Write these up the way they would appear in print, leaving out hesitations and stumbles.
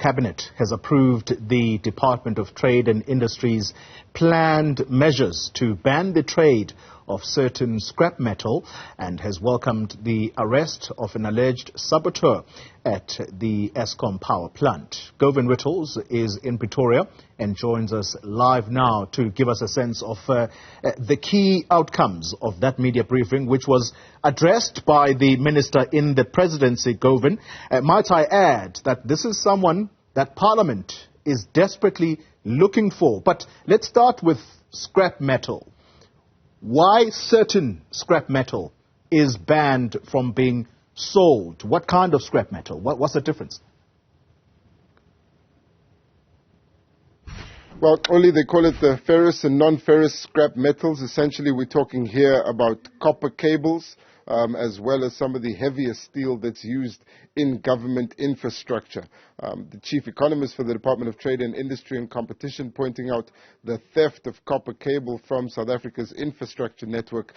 Cabinet has approved the Department of Trade and Industry's planned measures to ban the trade of certain scrap metal and has welcomed the arrest of an alleged saboteur at the Eskom power plant. Govan Whittles is in Pretoria and joins us live now to give us a sense of the key outcomes of that media briefing, which was addressed by the minister in the presidency, Govan. Might I add that this is someone that Parliament is desperately looking for. But let's start with scrap metal. Why certain scrap metal is banned from being sold? What kind of scrap metal? What's the difference? Well, only they call it the ferrous and non-ferrous scrap metals. Essentially, we're talking here about copper cables, as well as some of the heavier steel that's used in government infrastructure. The chief economist for the Department of Trade and Industry and Competition pointing out the theft of copper cable from South Africa's infrastructure network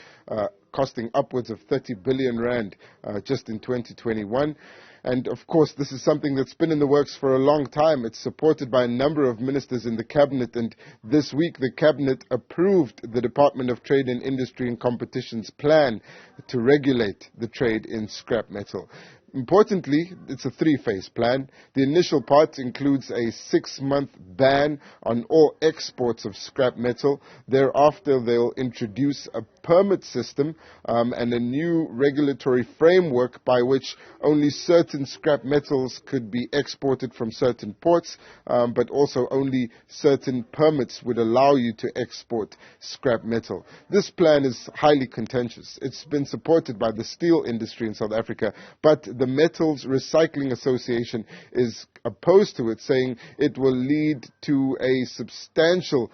costing upwards of 30 billion rand just in 2021. And of course, this is something that's been in the works for a long time. It's supported by a number of ministers in the cabinet. And this week, the cabinet approved the Department of Trade and Industry and Competition's plan to regulate the trade in scrap metal. Importantly, it's a three-phase plan. The initial part includes a 6-month ban on all exports of scrap metal. Thereafter, they'll introduce a permit system and a new regulatory framework by which only certain scrap metals could be exported from certain ports, but also only certain permits would allow you to export scrap metal. This plan is highly contentious. It's been supported by the steel industry in South Africa, but the Metals Recycling Association is opposed to it, saying it will lead to a substantial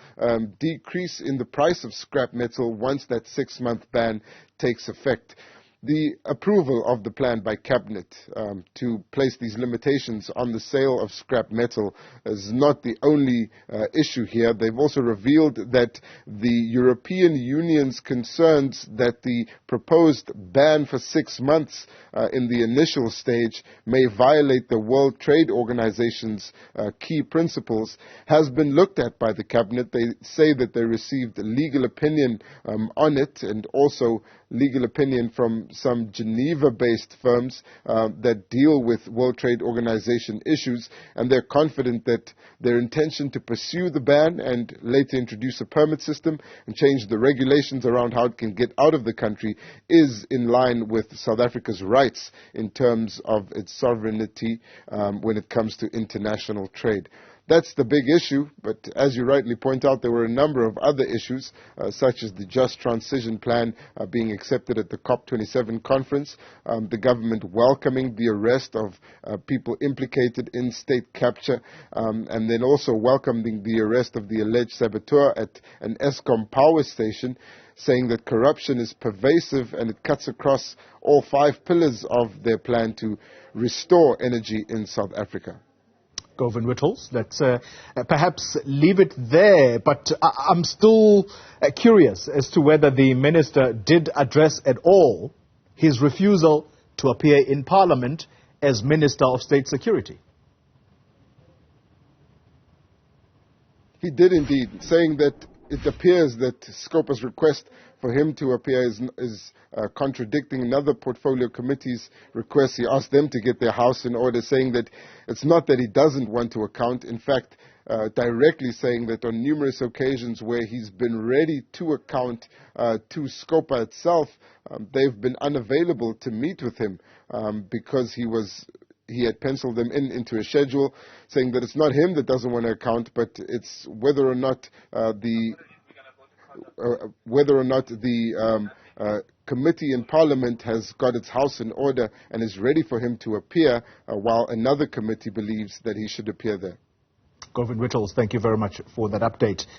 decrease in the price of scrap metal once that 6-month ban takes effect. The approval of the plan by Cabinet to place these limitations on the sale of scrap metal is not the only issue here. They've also revealed that the European Union's concerns that the proposed ban for 6 months in the initial stage may violate the World Trade Organization's key principles has been looked at by the Cabinet. They say that they received legal opinion on it, and also legal opinion from some Geneva-based firms that deal with World Trade Organization issues, and they're confident that their intention to pursue the ban and later introduce a permit system and change the regulations around how it can get out of the country is in line with South Africa's rights in terms of its sovereignty when it comes to international trade. That's the big issue, but as you rightly point out, there were a number of other issues, such as the Just Transition Plan being accepted at the COP27 conference, the government welcoming the arrest of people implicated in state capture, and then also welcoming the arrest of the alleged saboteur at an Eskom power station, saying that corruption is pervasive and it cuts across all 5 pillars of their plan to restore energy in South Africa. Govan Whittles, let's perhaps leave it there, but I'm still curious as to whether the minister did address at all his refusal to appear in Parliament as Minister of State Security. He did indeed, saying that it appears that Scopa's request for him to appear is contradicting another portfolio committee's request. He asked them to get their house in order, saying that it's not that he doesn't want to account. In fact, directly saying that on numerous occasions where he's been ready to account to Scopa itself, they've been unavailable to meet with him because he had penciled them into a schedule, saying that it's not him that doesn't want to account, but it's whether or not the committee in Parliament has got its house in order and is ready for him to appear, while another committee believes that he should appear there. Govan Whittles, thank you very much for that update.